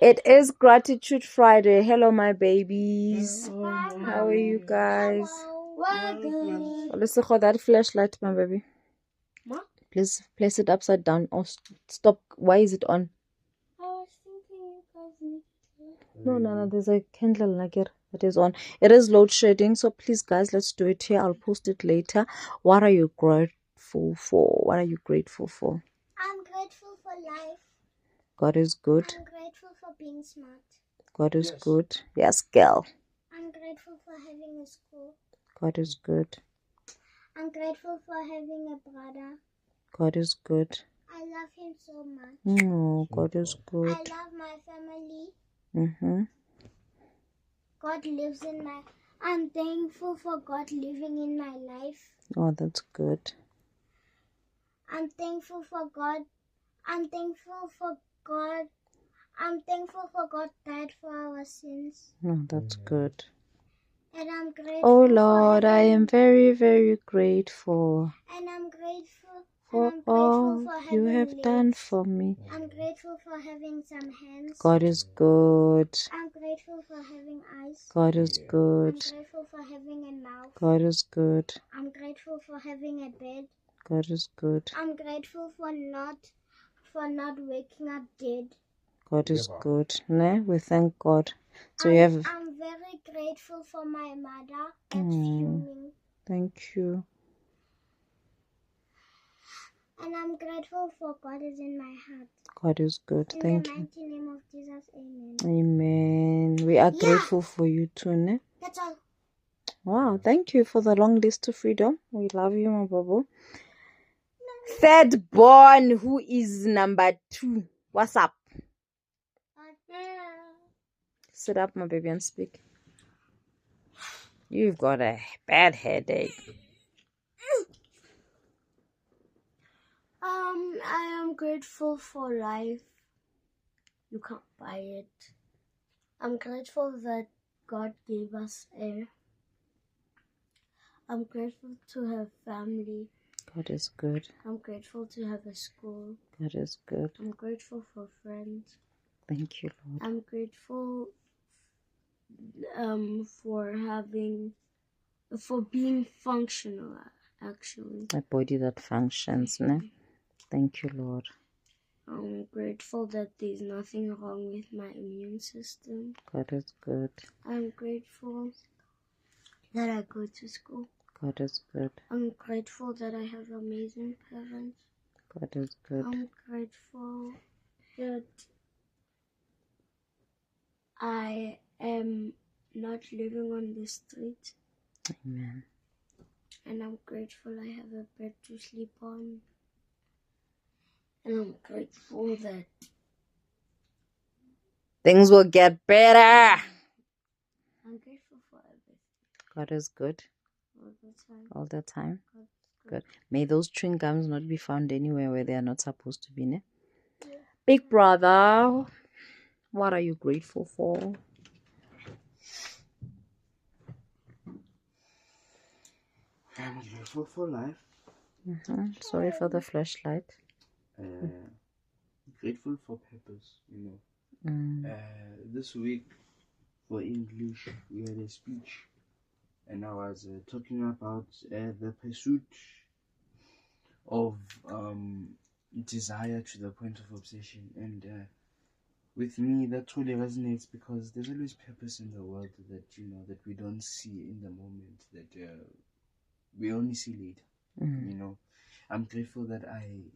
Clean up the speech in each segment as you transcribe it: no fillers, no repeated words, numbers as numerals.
It is Gratitude Friday. Hello, my babies. How are you guys? Let's see that flashlight, my baby. What? Please place it upside down or stop. Why is it on? I was thinking you guys need to. No. There's a candle that is on. It is load shedding, so please, guys, let's do it here. I'll post it later. What are you grateful for? What are you grateful for? I'm grateful for life. God is good. I'm grateful for being smart. God is good. Yes, girl. I'm grateful for having a school. God is good. I'm grateful for having a brother. God is good. I love him so much. Oh, God is good. I love my family. Mm-hmm. God lives in my... I'm thankful for God living in my life. Oh, that's good. I'm thankful for God. I'm thankful for God. I'm thankful for God died for our sins. Oh, that's good. And I'm grateful. Oh, Lord, I am very, very grateful And I'm grateful. for all you have done for me. I'm grateful for having some hands. God is good. I'm grateful for having eyes. God is good. I'm grateful for having a mouth. God is good. I'm grateful for having a bed. God is good. I'm grateful for not waking up dead. God is good. Ne? We thank God. So I'm very grateful for my mother that's fuming. Thank you. And I'm grateful for God is in my heart. God is good. Thank you. In the mighty name of Jesus, amen. Amen. We are grateful for you too, ne? That's all. Wow, thank you for the long list to freedom. We love you, my bubble. Third born, who is number 2. What's up? Sit up, my baby, and speak. You've got a bad headache. I am grateful for life. You can't buy it. I'm grateful that God gave us air. I'm grateful to have family. God is good. I'm grateful to have a school. God is good. I'm grateful for friends. Thank you, Lord. I'm grateful for being functional, actually. A body that functions, ne? Thank you, Lord. I'm grateful that there's nothing wrong with my immune system. God is good. I'm grateful that I go to school. God is good. I'm grateful that I have amazing parents. God is good. I'm grateful that I am not living on the street. Amen. And I'm grateful I have a bed to sleep on. And I'm grateful that things will get better. I'm grateful for everything. God is good. All the time. All the time. Good. May those chewing gums not be found anywhere where they are not supposed to be, ne? Yeah. Big brother, what are you grateful for? I'm grateful for life. Sorry for the flashlight. Grateful for purpose, you know. This week for English we had a speech, and I was talking about the pursuit of desire to the point of obsession, and with me that truly resonates because there's always purpose in the world that that we don't see in the moment, that we only see later. You know, I'm grateful that I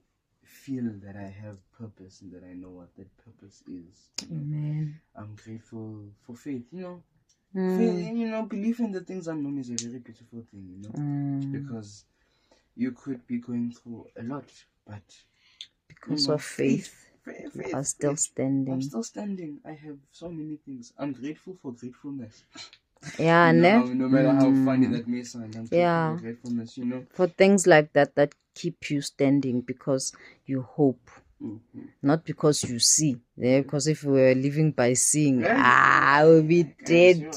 feel that I have purpose and that I know what that purpose is. Amen. I'm grateful for faith. Faith, belief in the things unknown is a very beautiful thing. Because you could be going through a lot, but because of faith, you are still standing. I'm still standing. I have so many things. I'm grateful for gratefulness. Yeah, no matter how funny that may sound, I'm grateful for gratefulness, for things like that keep you standing because you hope, not because you see. Because if we were living by seeing, I would be dead.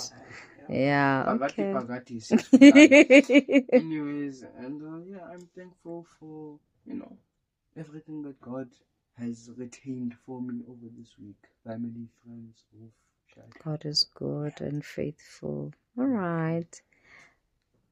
Yeah, okay. Anyways, and I'm thankful for everything that God has retained for me over this week. Family, friends, God is good and faithful. All right.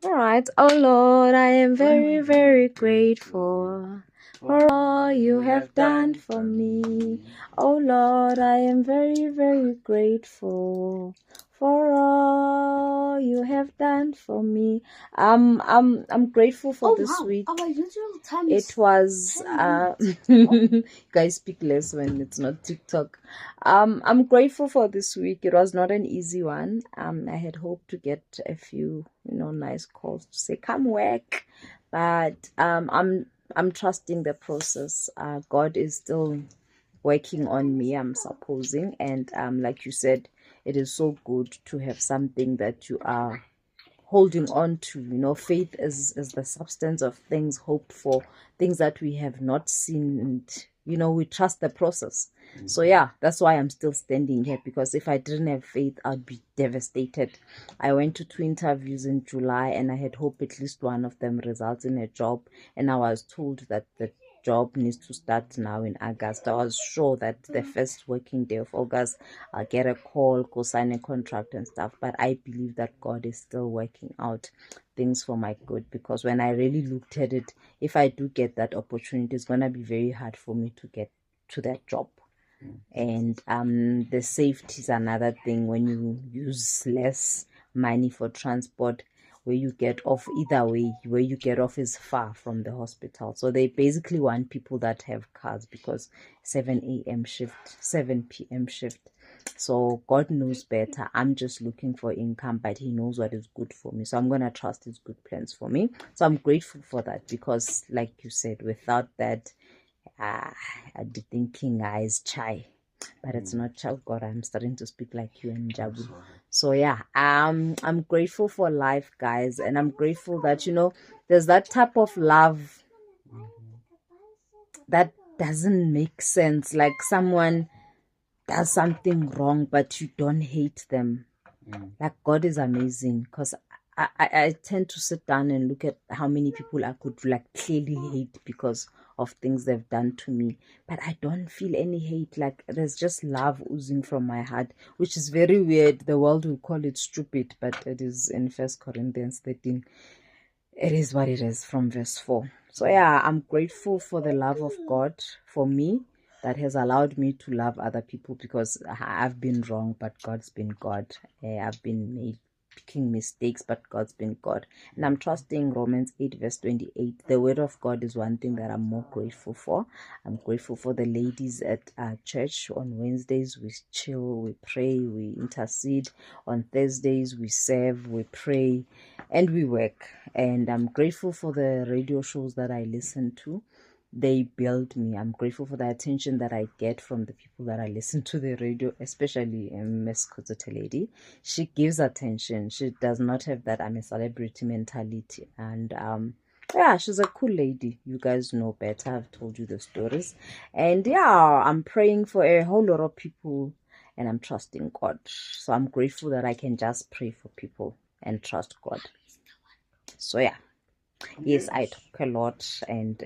All right. Oh Lord, I am very, very grateful for all you have done for me. Oh Lord, I am very, very grateful for all you have done for me. I'm grateful for this week. Our usual time It was you guys speak less when it's not TikTok. I'm grateful for this week. It was not an easy one. I had hoped to get a few, nice calls to say come work, but I'm trusting the process. God is still working on me, I'm supposing, and like you said, it is so good to have something that you are holding on to. Faith is the substance of things hoped for, things that we have not seen, and we trust the process. So yeah, that's why I'm still standing here, because if I didn't have faith, I'd be devastated. I went to 2 interviews in July, and I had hoped at least one of them results in a job, and I was told that the job needs to start now in August. I was sure that the first working day of August I'll get a call, go sign a contract and stuff, but I believe that God is still working out things for my good, because when I really looked at it, if I do get that opportunity, it's gonna be very hard for me to get to that job. And the safety is another thing. When you use less money for transport, where you get off, either way, where you get off is far from the hospital. So they basically want people that have cars, because 7 a.m. shift, 7 p.m. shift. So God knows better. I'm just looking for income, but he knows what is good for me. So I'm going to trust his good plans for me. So I'm grateful for that, because like you said, without that, I'd be thinking is chai, but it's not chai. God, I'm starting to speak like you and Jabu. So yeah, I'm grateful for life, guys, and I'm grateful that there's that type of love that doesn't make sense. Like someone does something wrong, but you don't hate them. Like God is amazing, because I tend to sit down and look at how many people I could like clearly hate because of things they've done to me, but I don't feel any hate. Like there's just love oozing from my heart, which is very weird. The world will call it stupid, but it is in 1 Corinthians 13. It is what it is, from verse 4. So yeah, I'm grateful for the love of God for me, that has allowed me to love other people, because I've been wrong, but God's been God. I've been making mistakes, but God's been God. And I'm trusting Romans 8 verse 28. The word of God is one thing that I'm more grateful for. I'm grateful for the ladies at church. On Wednesdays we chill, we pray, we intercede. On Thursdays we serve, we pray, and we work. And I'm grateful for the radio shows that I listen to. They build me. I'm grateful for the attention that I get from the people that I listen to the radio, especially Miss Kozote lady. She gives attention. She does not have that I'm a celebrity mentality. And yeah, she's a cool lady. You guys know better. I've told you the stories. And yeah, I'm praying for a whole lot of people, and I'm trusting God. So I'm grateful that I can just pray for people and trust God. So yeah, yes, I talk a lot, and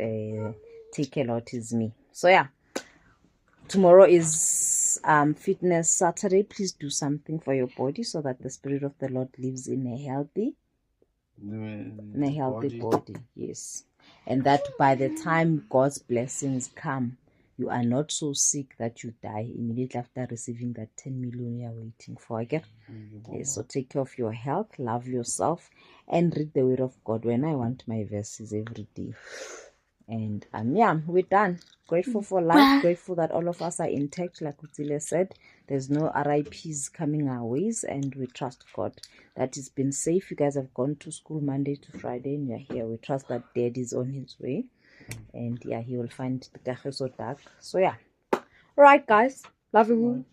take a lot is me. So yeah, tomorrow is fitness Saturday. Please do something for your body, so that the Spirit of the Lord lives in a healthy body. Yes, and that by the time God's blessings come, you are not so sick that you die immediately after receiving that 10 million you're waiting for. Again, yes, so take care of your health, love yourself, and read the word of God. When I want my verses every day. And yeah, we're done. Grateful for life, grateful that all of us are intact, like Utile said. There's no RIPs coming our ways, and we trust God that it's been safe. You guys have gone to school Monday to Friday, and you're here. We trust that Dad is on his way, and yeah, he will find the cafe so dark. So yeah, all right, guys, love you.